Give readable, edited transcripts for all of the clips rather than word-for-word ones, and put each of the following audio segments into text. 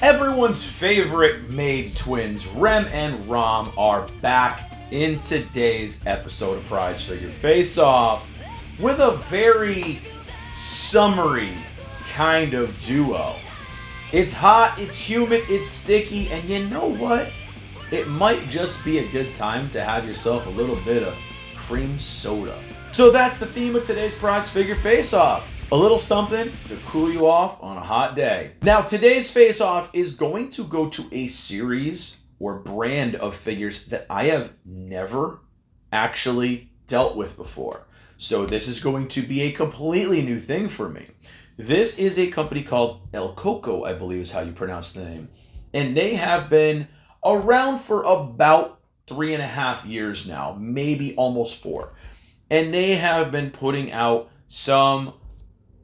Everyone's favorite maid twins, Rem and Rom, are back in today's episode of Prize Figure Face Off with a very summery kind of duo. It's hot, it's humid, it's sticky, and you know what? It might just be a good time to have yourself a little bit of cream soda. So that's the theme of today's Prize Figure Face Off. A little something to cool you off on a hot day. Now, today's Face Off is going to go to a series or brand of figures that I have never actually dealt with before. So this is going to be a completely new thing for me. This is a company called Elcoco, I believe is how you pronounce the name. And they have been around for about 3.5 years now, maybe almost 4. And they have been putting out some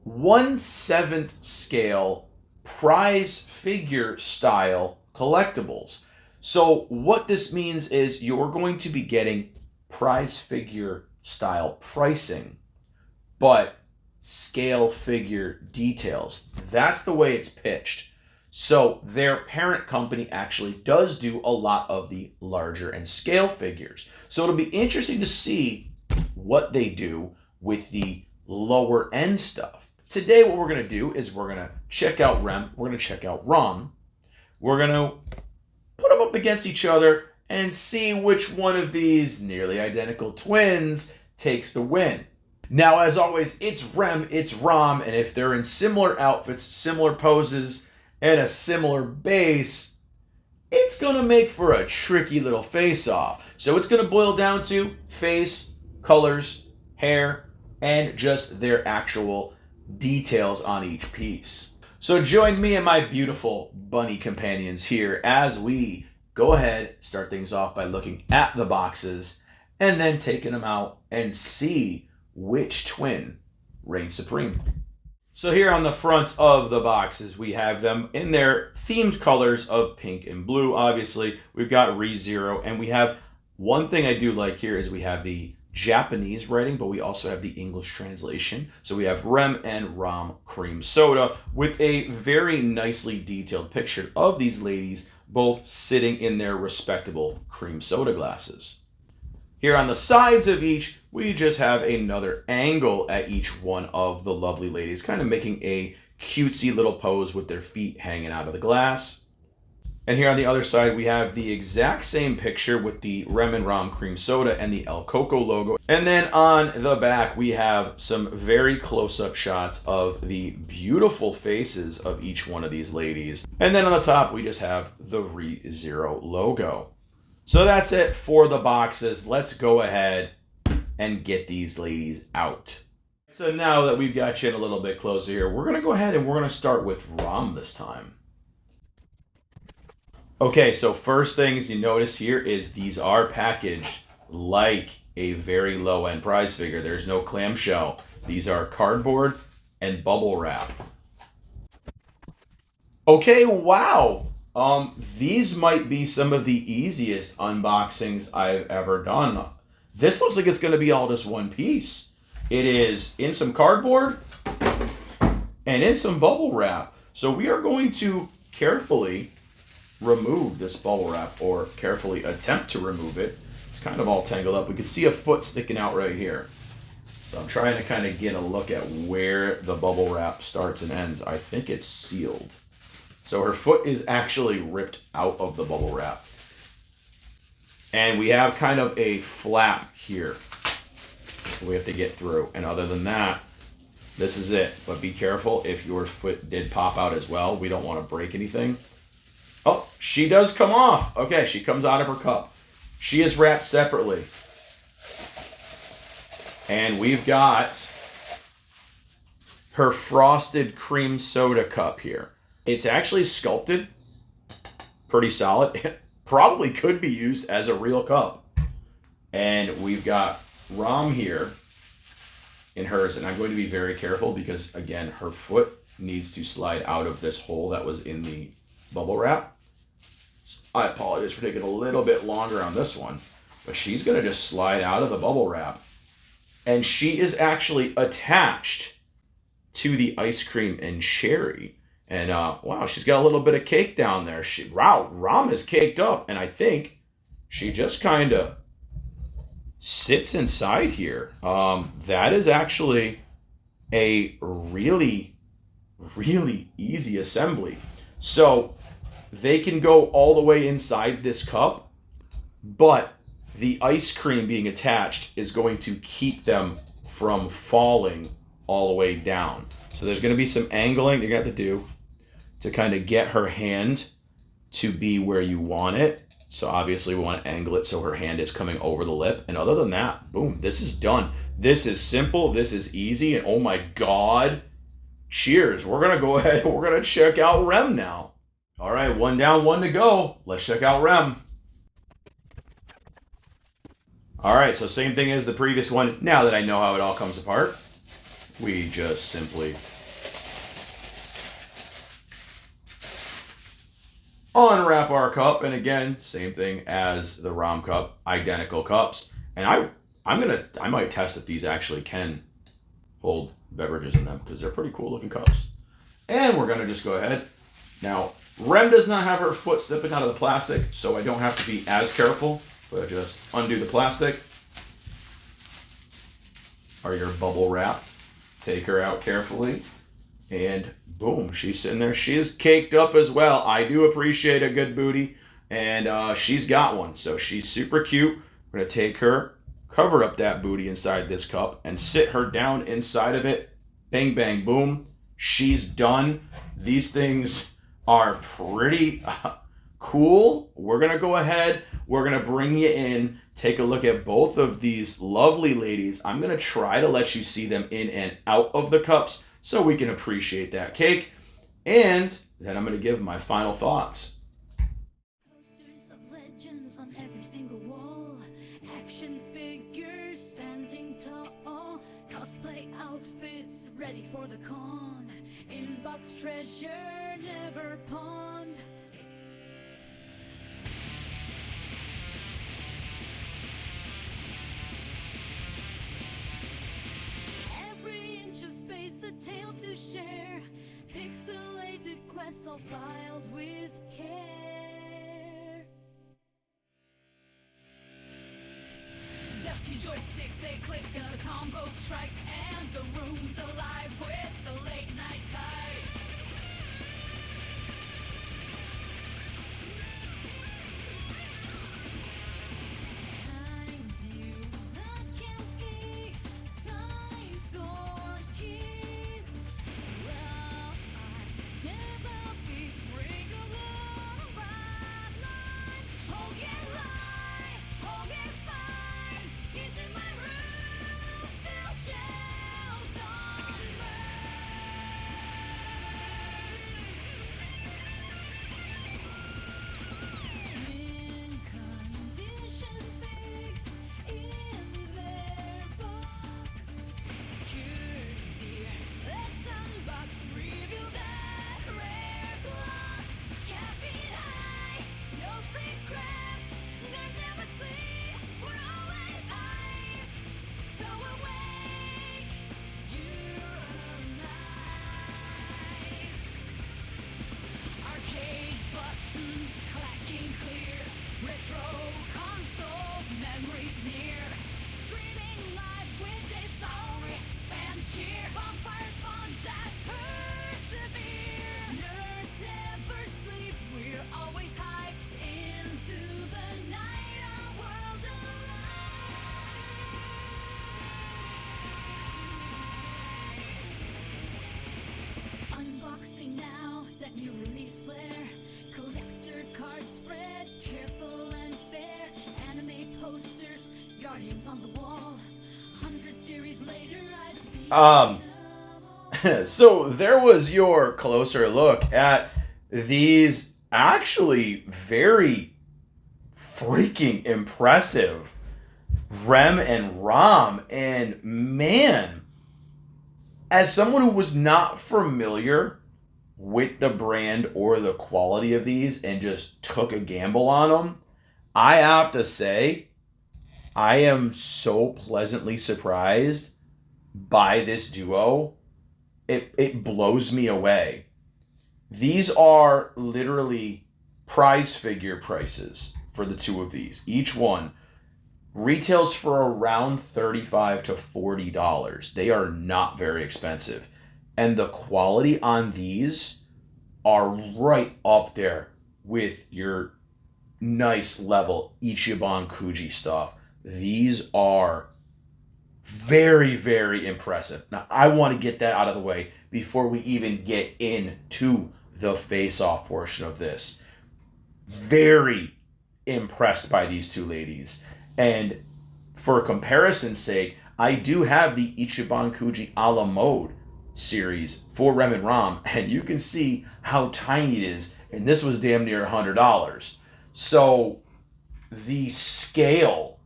1/7 scale prize figure style collectibles. So what this means is you're going to be getting prize figure style pricing, but scale figure details. That's the way it's pitched. So their parent company actually does do a lot of the larger and scale figures. So it'll be interesting to see what they do with the lower end stuff. Today what we're going to do is we're going to check out Rem, we're going to check out Rom, we're going to put them up against each other and see which one of these nearly identical twins takes the win. Now, as always, it's Rem, it's Rom, and if they're in similar outfits, similar poses, and a similar base, it's going to make for a tricky little face-off. So it's going to boil down to face, colors, hair, and just their actual details on each piece. So join me and my beautiful bunny companions here as we go ahead, start things off by looking at the boxes and then taking them out and see which twin reigns supreme. So here on the fronts of the boxes, we have them in their themed colors of pink and blue. Obviously, we've got ReZero, and we have one thing I do like here is we have the Japanese writing, but we also have the English translation. So we have Rem and Rom Cream Soda with a very nicely detailed picture of these ladies both sitting in their respectable cream soda glasses. Here on the sides of each, we just have another angle at each one of the lovely ladies, kind of making a cutesy little pose with their feet hanging out of the glass. And here on the other side, we have the exact same picture with the Rem and Rom Cream Soda and the Elcoco logo. And then on the back, we have some very close-up shots of the beautiful faces of each one of these ladies. And then on the top, we just have the ReZero logo. So that's it for the boxes. Let's go ahead and get these ladies out. So now that we've got you in a little bit closer here, we're going to go ahead and we're going to start with Rom this time. Okay, so first things you notice here is these are packaged like a very low-end prize figure. There's no clamshell. These are cardboard and bubble wrap. Okay, wow. These might be some of the easiest unboxings I've ever done. This looks like it's going to be all just one piece. It is in some cardboard and in some bubble wrap. So we are going to carefully remove this bubble wrap, or carefully attempt to remove it. It's kind of all tangled up. We can see a foot sticking out right here. So I'm trying to kind of get a look at where the bubble wrap starts and ends. I think it's sealed. So her foot is actually ripped out of the bubble wrap. And we have kind of a flap here we have to get through. And other than that, this is it. But be careful if your foot did pop out as well. We don't want to break anything. Oh, she does come off. Okay, she comes out of her cup. She is wrapped separately. And we've got her frosted cream soda cup here. It's actually sculpted. Pretty solid. It probably could be used as a real cup. And we've got Rom here in hers. And I'm going to be very careful because, again, her foot needs to slide out of this hole that was in the bubble wrap. I apologize for taking a little bit longer on this one, but she's going to just slide out of the bubble wrap. And she is actually attached to the ice cream and cherry. And wow, she's got a little bit of cake down there. Wow, Rom is caked up, and I think she just kind of sits inside here. That is actually a really, really easy assembly. So they can go all the way inside this cup, but the ice cream being attached is going to keep them from falling all the way down. So there's going to be some angling you're going to have to do to kind of get her hand to be where you want it. So obviously we want to angle it so her hand is coming over the lip. And other than that, boom, this is done. This is simple. This is easy. And oh my God, cheers. We're going to go ahead and we're going to check out Rem now. All right, 1 down, 1 to go. Let's check out Rem. All right, so same thing as the previous one. Now that I know how it all comes apart, we just simply unwrap our cup, and again, same thing as the Rom cup, identical cups. And I might test if these actually can hold beverages in them, because they're pretty cool looking cups. And we're gonna just go ahead. Now, Rem does not have her foot slipping out of the plastic, so I don't have to be as careful, but just undo the plastic or your bubble wrap. Take her out carefully, and boom, she's sitting there. She is caked up as well. I do appreciate a good booty, and she's got one, so she's super cute. We're gonna take her, cover up that booty inside this cup, and sit her down inside of it. Bang, bang, boom. She's done. These things are pretty cool. We're gonna go ahead. We're gonna bring you in. Take a look at both of these lovely ladies. I'm gonna try to let you see them in and out of the cups so we can appreciate that cake. And then I'm gonna give my final thoughts. Posters of legends on every single wall. Action figures standing tall. Cosplay outfits ready for the con. Inbox treasure never pawned. Every inch of space, a tale to share. Pixelated quests all filed with care. Dusty joysticks, they click, the combo strike, and the room's alive with the late night tide. Times you that can't be, time source keys. Well, I never be wriggled on a right line. Oh yeah, lie, oh yeah, fine. He's in my room, filled shells on Min condition fixed in their box. Security, let's unbox, reveal that rare gloss. Caffeine high, no sleep cramped, nerves never sleep, we're always hyped. So awake, you're night. Arcade buttons clacking clear, retro console memories near. Streaming live with a sorry, fans cheer, bonfire spawns that persevere. Nerds never sleep, we're always hyped into the night, our world alive. Unboxing now, that new release flair. Collector card spread, careful and fair. Anime posters, guardians on the wall. 100 series later, I've seen So there was your closer look at these actually very freaking impressive Rem and Rom. And man, as someone who was not familiar with the brand or the quality of these and just took a gamble on them, I have to say, I am so pleasantly surprised by this duo. It blows me away. These are literally prize figure prices for the two of these. Each one retails for around $35 to $40. They are not very expensive. And the quality on these are right up there with your nice level Ichiban Kuji stuff. These are very, very impressive. Now, I want to get that out of the way before we even get into the face-off portion of this. Very impressed by these two ladies. And for comparison's sake, I do have the Ichiban Kuji a la mode series for Rem and Rom, and you can see how tiny it is. And this was damn near $100. So the scale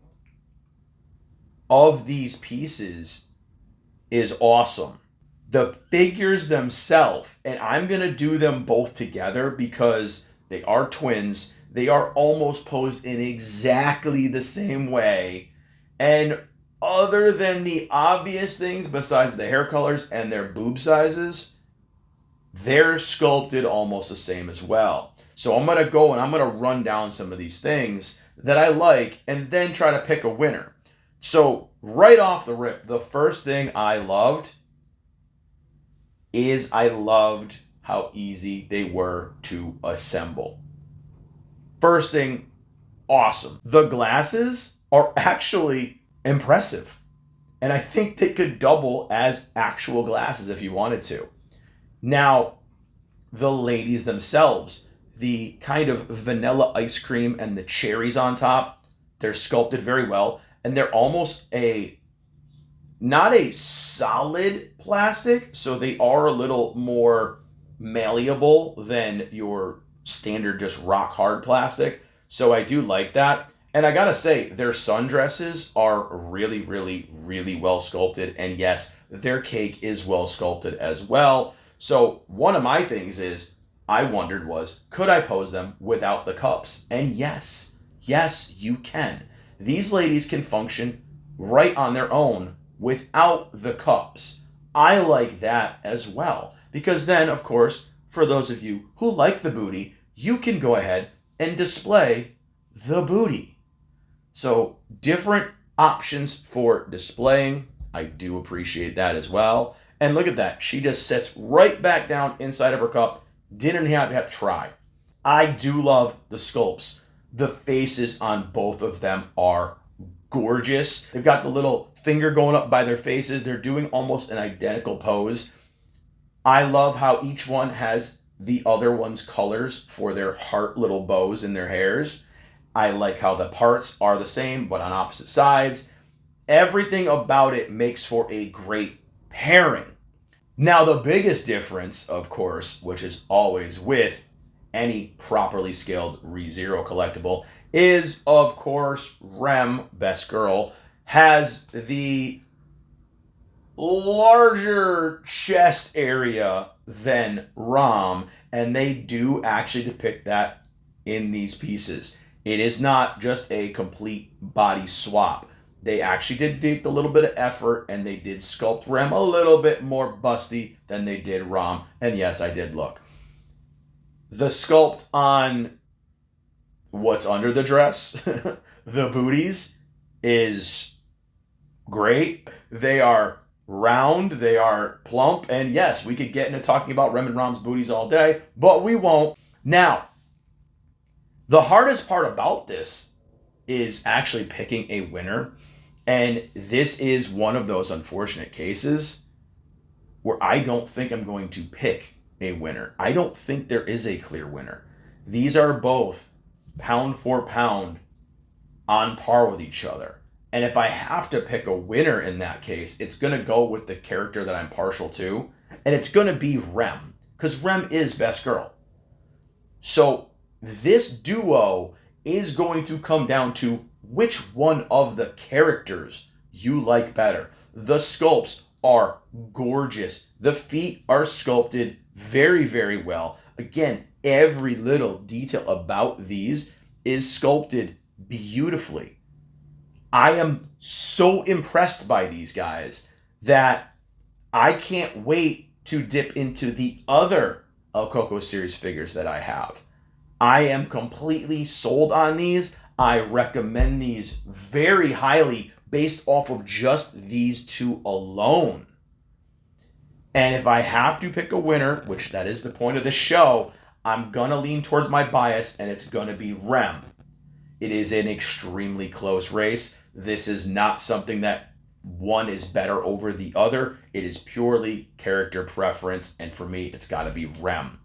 of these pieces is awesome. The figures themselves, and I'm going to do them both together because they are twins. They are almost posed in exactly the same way. And other than the obvious things besides the hair colors and their boob sizes, they're sculpted almost the same as well. So I'm going to go and I'm going to run down some of these things that I like and then try to pick a winner. So right off the rip, the first thing I loved is I loved how easy they were to assemble. First thing, awesome. The glasses are actually impressive. And I think they could double as actual glasses if you wanted to. Now, the ladies themselves, the kind of vanilla ice cream and the cherries on top, they're sculpted very well. And they're almost not a solid plastic, so they are a little more malleable than your standard just rock hard plastic. So I do like that. And I gotta say, their sundresses are really, really, really well sculpted. And yes, their cake is well sculpted as well. So one of my things is, I wondered was, could I pose them without the cups? And yes, you can. These ladies can function right on their own without the cups. I like that as well. Because then, of course, for those of you who like the booty, you can go ahead and display the booty. So different options for displaying. I do appreciate that as well. And look at that. She just sits right back down inside of her cup. Didn't have to try. I do love the sculpts. The faces on both of them are gorgeous. They've got the little finger going up by their faces. They're doing almost an identical pose. I love how each one has the other one's colors for their heart little bows in their hairs. I like how the parts are the same but on opposite sides. Everything about it makes for a great pairing. Now, the biggest difference, of course, which is always with any properly scaled ReZero collectible, is, of course, Rem, best girl, has the larger chest area than Rom, and they do actually depict that in these pieces. It is not just a complete body swap. They actually did take a little bit of effort, and they did sculpt Rem a little bit more busty than they did Rom, and yes, I did look. The sculpt on what's under the dress, the booties, is great. They are round, they are plump, and yes, we could get into talking about Rem and Rom's booties all day, but we won't. Now, the hardest part about this is actually picking a winner, and this is one of those unfortunate cases where I don't think I'm going to pick a winner. I don't think there is a clear winner. These are both pound for pound on par with each other. And if I have to pick a winner in that case, it's going to go with the character that I'm partial to, and it's going to be Rem, because Rem is best girl. So this duo is going to come down to which one of the characters you like better. The sculpts are gorgeous. The feet are sculpted very, very well. Again, every little detail about these is sculpted beautifully. I am so impressed by these guys that I can't wait to dip into the other Elcoco series figures that I have. I am completely sold on these. I recommend these very highly based off of just these two alone. And if I have to pick a winner, which that is the point of the show, I'm going to lean towards my bias, and it's going to be Rem. It is an extremely close race. This is not something that one is better over the other. It is purely character preference, and for me, it's got to be Rem.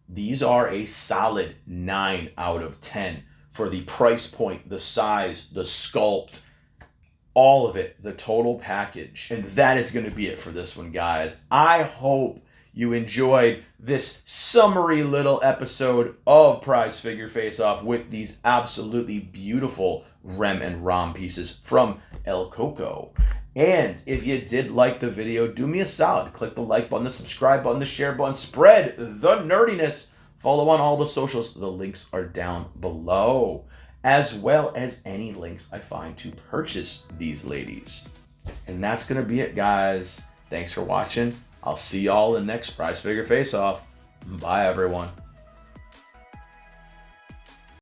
These are a solid 9 out of 10 for the price point, the size, the sculpt, all of it, the total package. And that is going to be it for this one, guys. I hope you enjoyed this summary little episode of Prize Figure Face Off with these absolutely beautiful Rem and Rom pieces from Elcoco. And if you did like the video, do me a solid. Click the like button, the subscribe button, the share button. Spread the nerdiness. Follow on all the socials. The links are down below, as well as any links I find to purchase these ladies. And that's going to be it, guys. Thanks for watching. I'll see y'all in the next Prize Figure Face Off. Bye, everyone.